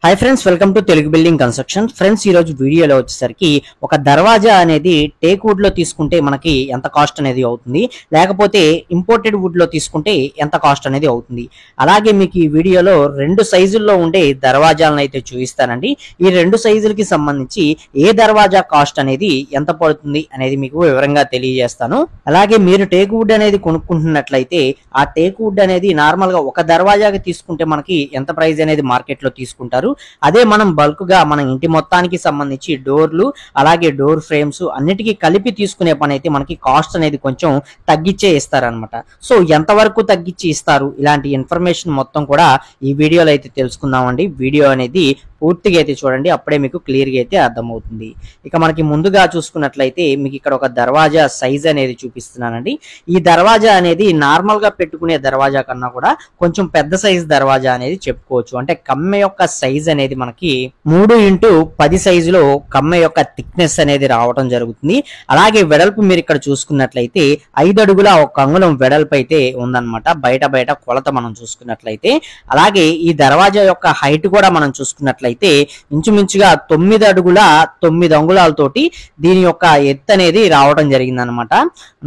Hi friends, welcome to Telugu building construction. Friends, ఈ రోజు వీడియోలో వచ్చేసరికి ఒక దర్వాజా అనేది టేక్ వుడ్ లో తీసుకుంటే మనకి ఎంత కాస్ట్ అనేది అవుతుంది, లేకపోతే ఇంపోర్టెడ్ వుడ్ లో తీసుకుంటే ఎంత కాస్ట్ అనేది అవుతుంది. అలాగే మీకు ఈ వీడియోలో రెండు సైజుల్లో ఉండే దర్వాజాలను అయితే చూపిస్తానండి. ఈ రెండు సైజులకి సంబంధించి ఏ దర్వాజా కాస్ట్ అనేది ఎంత పడుతుంది అనేది మీకు వివరంగా తెలియజేస్తాను. అలాగే మీరు టేక్ వుడ్ అనేది కొనుక్కుంటున్నట్లయితే ఆ టేక్ వుడ్ అనేది నార్మల్ గా ఒక దర్వాజాకి తీసుకుంటే మనకి ఎంత ప్రైస్ అనేది మార్కెట్ లో తీసుకుంటారు. అదే మనం బల్క్ గా మన ఇంటి మొత్తానికి సంబంధించి డోర్లు అలాగే డోర్ ఫ్రేమ్స్ అన్నిటికీ కలిపి తీసుకునే పని అయితే మనకి కాస్ట్ అనేది కొంచెం తగ్గించే ఇస్తారనమాట. సో ఎంతవరకు తగ్గించి ఇస్తారు, ఇలాంటి ఇన్ఫర్మేషన్ మొత్తం కూడా ఈ వీడియోలో అయితే తెలుసుకుందామండి. వీడియో అనేది పూర్తిగా అయితే చూడండి, అప్పుడే మీకు క్లియర్ గా అయితే అర్థమవుతుంది. ఇక మనకి ముందుగా చూసుకున్నట్లయితే మీకు ఇక్కడ ఒక దర్వాజా సైజ్ అనేది చూపిస్తున్నానండి. ఈ దర్వాజా అనేది నార్మల్ గా పెట్టుకునే దర్వాజా కన్నా కూడా కొంచెం పెద్ద సైజ్ దర్వాజా అనేది చెప్పుకోవచ్చు. అంటే కమ్మె యొక్క సైజ్ అనేది మనకి 3x10 సైజులో కమ్మె యొక్క థిక్నెస్ అనేది రావడం జరుగుతుంది. అలాగే వెడల్పు మీరు ఇక్కడ చూసుకున్నట్లయితే 5 అడుగుల 1 అంగుళం వెడల్పు అయితే ఉందన్నమాట. బయట కొలత మనం చూసుకున్నట్లయితే. అలాగే ఈ దర్వాజా యొక్క హైట్ కూడా మనం చూసుకున్నట్లయితే ఇంచుమించుగా 9 అడుగుల 9 అంగుళాలతోటి దీని యొక్క ఎత్తు అనేది రావడం జరిగింది అనమాట.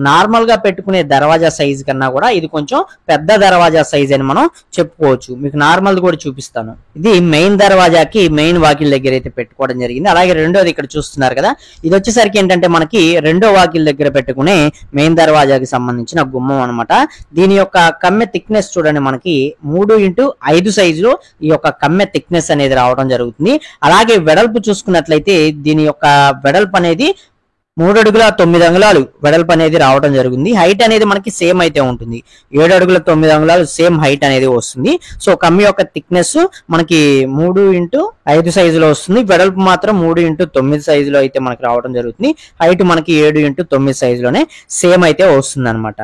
నార్మల్ గా పెట్టుకునే దర్వాజా సైజ్ కన్నా కూడా ఇది కొంచెం పెద్ద దర్వాజా సైజ్ అని మనం చెప్పుకోవచ్చు. మీకు నార్మల్ కూడా చూపిస్తాను. ఇది మెయిన్ దర్వాజాకి మెయిన్ వాకిల్ దగ్గర అయితే పెట్టుకోవడం జరిగింది. అలాగే రెండోది ఇక్కడ చూస్తున్నారు కదా, ఇది వచ్చేసరికి ఏంటంటే మనకి రెండో వాకిల్ దగ్గర పెట్టుకునే మెయిన్ దర్వాజాకి సంబంధించిన గుమ్మం అనమాట. దీని యొక్క కమ్మె థిక్నెస్ చూడండి, మనకి 3x5 సైజులో ఈ యొక్క కమ్మె థిక్నెస్ అనేది రావడం జరుగుతుంది. అలాగే వెడల్పు చూసుకున్నట్లయితే దీని యొక్క వెడల్పు అనేది 3 అడుగుల 9 అంగుళాలు వెడల్పు అనేది రావడం జరుగుతుంది. హైట్ అనేది మనకి సేమ్ అయితే ఉంటుంది. 7 అడుగుల 9 అంగుళాలు సేమ్ హైట్ అనేది వస్తుంది. సో కమ్మి యొక్క థిక్నెస్ మనకి 3x5 సైజులో వస్తుంది. వెడల్పు మాత్రం 3x9 సైజులో అయితే మనకి రావడం జరుగుతుంది. హైట్ మనకి 7x9 సైజులోనే సేమ్ అయితే వస్తుంది అనమాట.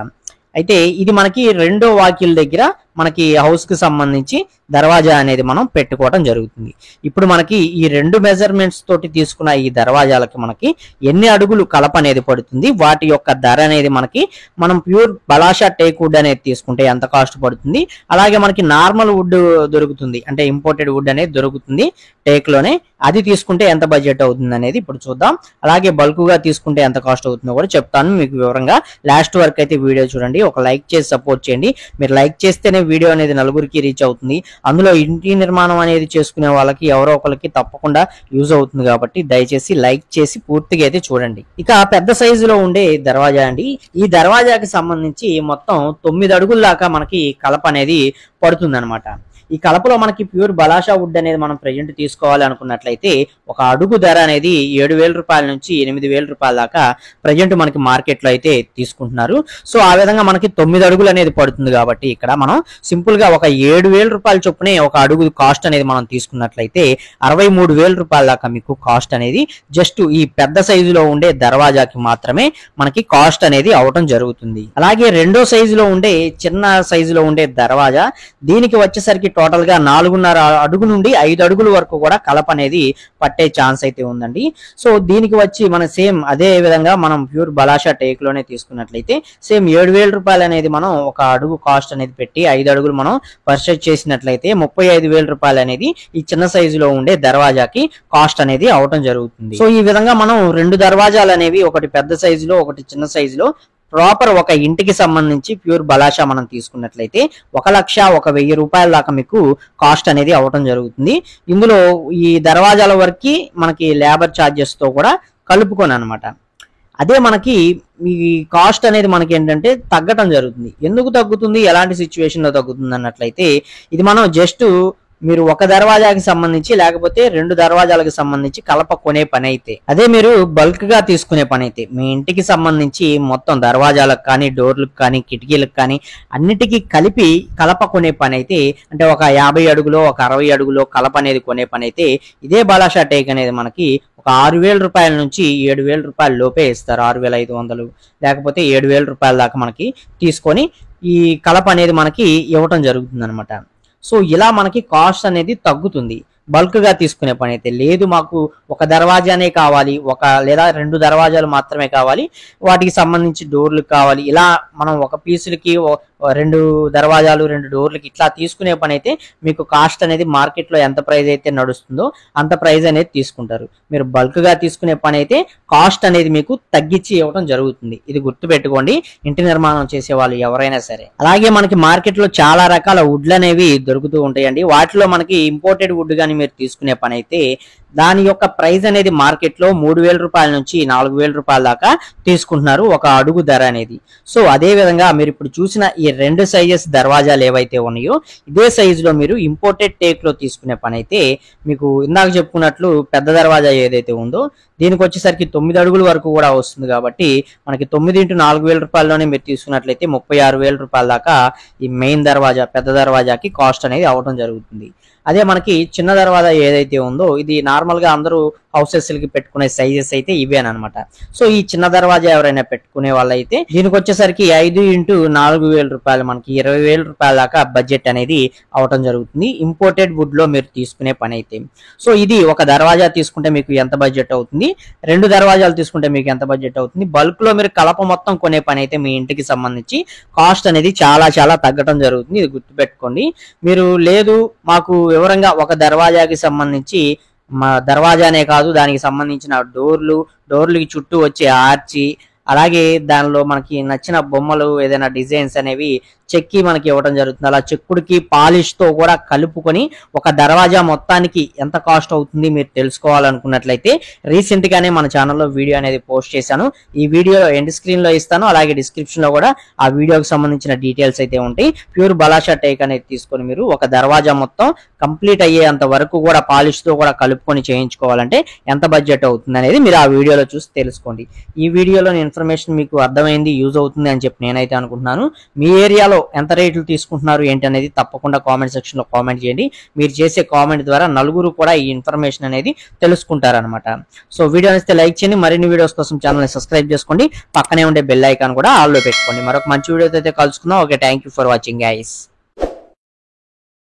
అయితే ఇది మనకి రెండో వాకిల్ దగ్గర మనకి హౌస్ కి సంబంధించి దర్వాజా అనేది మనం పెట్టుకోవడం జరుగుతుంది. ఇప్పుడు మనకి ఈ రెండు మెజర్మెంట్స్ తోటి తీసుకున్న ఈ దర్వాజాలకి మనకి ఎన్ని అడుగులు కలప అనేది పడుతుంది, వాటి యొక్క ధర అనేది మనకి మనం ప్యూర్ బలాషా టేక్ వుడ్ అనేది తీసుకుంటే ఎంత కాస్ట్ పడుతుంది, అలాగే మనకి నార్మల్ వుడ్ దొరుకుతుంది అంటే ఇంపోర్టెడ్ వుడ్ అనేది దొరుకుతుంది టేక్ లోనే, అది తీసుకుంటే ఎంత బడ్జెట్ అవుతుంది అనేది ఇప్పుడు చూద్దాం. అలాగే బల్క్ గా తీసుకుంటే ఎంత కాస్ట్ అవుతుందో కూడా చెప్తాను మీకు వివరంగా. లాస్ట్ వరకు అయితే వీడియో చూడండి, ఒక లైక్ చేసి సపోర్ట్ చేయండి. మీరు లైక్ చేస్తేనే వీడియో అనేది నలుగురికి రీచ్ అవుతుంది. అందులో ఇంటి నిర్మాణం అనేది చేసుకునే వాళ్ళకి ఎవరో ఒకరికి తప్పకుండా యూజ్ అవుతుంది. కాబట్టి దయచేసి లైక్ చేసి పూర్తిగా అయితే చూడండి. ఇక పెద్ద సైజులో ఉండే దర్వాజా అండి. ఈ దర్వాజాకి సంబంధించి మొత్తం 9 అడుగుల దాకా మనకి కలప అనేది పడుతుంది అనమాట. ఈ కలపలో మనకి ప్యూర్ బలాషా వుడ్ అనేది మనం ప్రెజెంట్ తీసుకోవాలి అనుకున్నట్లయితే ఒక అడుగు ధర అనేది 7,000 రూపాయల నుంచి 8,000 రూపాయల దాకా ప్రెజెంట్ మనకి మార్కెట్ లో అయితే తీసుకుంటున్నారు. సో ఆ విధంగా మనకి 9 అడుగులు అనేది పడుతుంది. కాబట్టి ఇక్కడ మనం సింపుల్ గా ఒక 7,000 రూపాయల చొప్పునే ఒక అడుగు కాస్ట్ అనేది మనం తీసుకున్నట్లయితే 63,000 రూపాయల దాకా మీకు కాస్ట్ అనేది జస్ట్ ఈ పెద్ద సైజులో ఉండే దర్వాజాకి మాత్రమే మనకి కాస్ట్ అనేది అవటం జరుగుతుంది. అలాగే రెండో సైజులో ఉండే చిన్న సైజులో ఉండే దర్వాజా, దీనికి వచ్చేసరికి టోటల్ గా 4.5 అడుగు నుండి 5 అడుగుల వరకు కూడా కలప అనేది పట్టే ఛాన్స్ అయితే ఉందండి. సో దీనికి వచ్చి మన సేమ్ అదే విధంగా మనం ప్యూర్ బలాషా టేక్ లోనే తీసుకున్నట్లయితే సేమ్ 7,000 రూపాయలు అనేది మనం ఒక అడుగు కాస్ట్ అనేది పెట్టి 5 అడుగులు మనం పర్చేజ్ చేసినట్లయితే 35,000 రూపాయలు అనేది ఈ చిన్న సైజులో ఉండే దర్వాజాకి కాస్ట్ అనేది అవటం జరుగుతుంది. సో ఈ విధంగా మనం రెండు దర్వాజాలు అనేవి, ఒకటి పెద్ద సైజులో ఒకటి చిన్న సైజులో ప్రాపర్ ఒక ఇంటికి సంబంధించి ప్యూర్ బలాషా మనం తీసుకున్నట్లయితే 1,01,000 రూపాయల దాకా మీకు కాస్ట్ అనేది అవటం జరుగుతుంది. ఇందులో ఈ దర్వాజాల వరకు మనకి లేబర్ ఛార్జెస్ తో కూడా కలుపుకొని అనమాట. అదే మనకి ఈ కాస్ట్ అనేది మనకి ఏంటంటే తగ్గటం జరుగుతుంది. ఎందుకు తగ్గుతుంది, ఎలాంటి సిచ్యువేషన్ లో తగ్గుతుంది అన్నట్లయితే ఇది మనం జస్ట్ మీరు ఒక దర్వాజాకి సంబంధించి లేకపోతే రెండు దర్వాజాలకు సంబంధించి కలప కొనే పని అయితే, అదే మీరు బల్క్ గా తీసుకునే పని అయితే మీ ఇంటికి సంబంధించి మొత్తం దర్వాజాలకు కానీ డోర్లకు కానీ కిటికీలకు కానీ అన్నిటికీ కలిపి కలప కొనే పని అయితే, అంటే ఒక 50 అడుగులో ఒక 60 అడుగులో కలప అనేది కొనే పని అయితే ఇదే బలాషా టేక్ అనేది మనకి ఒక 6,000 రూపాయల నుంచి 7,000 రూపాయల లోపే ఇస్తారు. 6,500 లేకపోతే 7,000 రూపాయల దాకా మనకి తీసుకొని ఈ కలప అనేది మనకి ఇవ్వటం జరుగుతుంది అనమాట. సో ఇలా మనకి కాస్ట్ అనేది తగ్గుతుంది. బల్క్ గా తీసుకునే పని అయితే లేదు, మాకు ఒక దర్వాజానే కావాలి, ఒక లేదా 2 దర్వాజాలు మాత్రమే కావాలి, వాటికి సంబంధించి డోర్లు కావాలి, ఇలా మనం ఒక పీసులకి 2 దర్వాజాలు 2 డోర్లకి ఇట్లా తీసుకునే పని అయితే మీకు కాస్ట్ అనేది మార్కెట్ లో ఎంత ప్రైస్ అయితే నడుస్తుందో అంత ప్రైస్ అనేది తీసుకుంటారు. మీరు బల్క్ గా తీసుకునే పని అయితే కాస్ట్ అనేది మీకు తగ్గించి ఇవ్వడం జరుగుతుంది. ఇది గుర్తు పెట్టుకోండి ఇంటి నిర్మాణం చేసే వాళ్ళు ఎవరైనా సరే. అలాగే మనకి మార్కెట్ లో చాలా రకాల వుడ్లు అనేవి దొరుకుతూ ఉంటాయండి. వాటిలో మనకి ఇంపోర్టెడ్ వుడ్ గానీ మీరు తీసుకునే పని అయితే దాని యొక్క ప్రైస్ అనేది మార్కెట్ లో 3,000 రూపాయల నుంచి 4,000 రూపాయల దాకా తీసుకుంటున్నారు ఒక అడుగు ధర అనేది. సో అదే విధంగా మీరు ఇప్పుడు చూసిన ఈ 2 సైజెస్ దర్వాజాలు ఏవైతే ఉన్నాయో ఇదే సైజ్ లో మీరు ఇంపోర్టెడ్ టేక్ లో తీసుకునే పని అయితే మీకు ఇందాక చెప్పుకున్నట్లు పెద్ద దర్వాజా ఏదైతే ఉందో దీనికి వచ్చేసరికి 9 అడుగుల వరకు కూడా వస్తుంది. కాబట్టి మనకి 9 × 4,000 రూపాయల్లోనే మీరు తీసుకున్నట్లయితే 36,000 రూపాయల దాకా ఈ మెయిన్ దర్వాజా పెద్ద దర్వాజాకి కాస్ట్ అనేది అవడం జరుగుతుంది. అదే మనకి చిన్న దర్వాజా ఏదైతే ఉందో ఇది నార్మల్ గా అందరూ హౌసెస్ కి పెట్టుకునే సైజెస్ అయితే ఇవేనమాట. సో ఈ చిన్న దర్వాజా ఎవరైనా పెట్టుకునే వాళ్ళైతే దీనికి వచ్చేసరికి 5 × 4,000 రూపాయలు మనకి 20,000 రూపాయల దాకా బడ్జెట్ అనేది అవటం జరుగుతుంది ఇంపోర్టెడ్ వుడ్ లో మీరు తీసుకునే పని అయితే. సో ఇది ఒక దర్వాజా తీసుకుంటే మీకు ఎంత బడ్జెట్ అవుతుంది, 2 దర్వాజాలు తీసుకుంటే మీకు ఎంత బడ్జెట్ అవుతుంది, బల్క్ లో మీరు కలప మొత్తం కొనే పని అయితే మీ ఇంటికి సంబంధించి కాస్ట్ అనేది చాలా చాలా తగ్గడం జరుగుతుంది. ఇది గుర్తుపెట్టుకోండి. మీరు లేదు మాకు వివరంగా ఒక దర్వాజాకి సంబంధించి మా దర్వాజానే కాదు దానికి సంబంధించిన డోర్లకి చుట్టూ వచ్చే ఆర్చి, అలాగే దానిలో మనకి నచ్చిన బొమ్మలు ఏదైనా డిజైన్స్ అనేవి చెక్కి మనకి ఇవ్వడం జరుగుతుంది. అలా చెక్కుడికి పాలిష్ తో కూడా కలుపుకొని ఒక దర్వాజా మొత్తానికి ఎంత కాస్ట్ అవుతుంది మీరు తెలుసుకోవాలనుకున్నట్లయితే రీసెంట్ గానే మన ఛానల్లో వీడియో అనేది పోస్ట్ చేశాను. ఈ వీడియో ఎండ్ స్క్రీన్ లో ఇస్తాను, అలాగే డిస్క్రిప్షన్ లో కూడా ఆ వీడియోకి సంబంధించిన డీటెయిల్స్ అయితే ఉంటాయి. ప్యూర్ బలాషా టేక్ అనేది తీసుకొని మీరు ఒక దర్వాజా మొత్తం కంప్లీట్ అయ్యేంత వరకు కూడా పాలిష్ తో కూడా కలుపుకొని చేయించుకోవాలంటే ఎంత బడ్జెట్ అవుతుంది అనేది మీరు ఆ వీడియోలో చూసి తెలుసుకోండి. ఈ వీడియోలోని ఇన్ఫర్మేషన్ మీకు అర్థమైంది, యూజ్ అవుతుంది అని చెప్పి నేనైతే అనుకుంటున్నాను. మీ ఏరియాలో ఎంత రేట్లు తీసుకుంటున్నారు ఏంటి అనేది తప్పకుండా కామెంట్ సెక్షన్ లో కామెంట్ చేయండి. మీరు చేసే కామెంట్ ద్వారా నలుగురు కూడా ఈ ఇన్ఫర్మేషన్ అనేది తెలుసుకుంటారనమాట. సో వీడియో నచ్చితే లైక్ చేయండి, మరిన్ని వీడియోస్ కోసం ఛానల్ ని సబ్స్క్రైబ్ చేసుకోండి, పక్కనే ఉండే బెల్ ఐకాన్ కూడా ఆల్ లో పెట్టుకోండి. మరొక మంచి వీడియోతో అయితే కలుసుకుందాం. Okay, thank you for watching guys.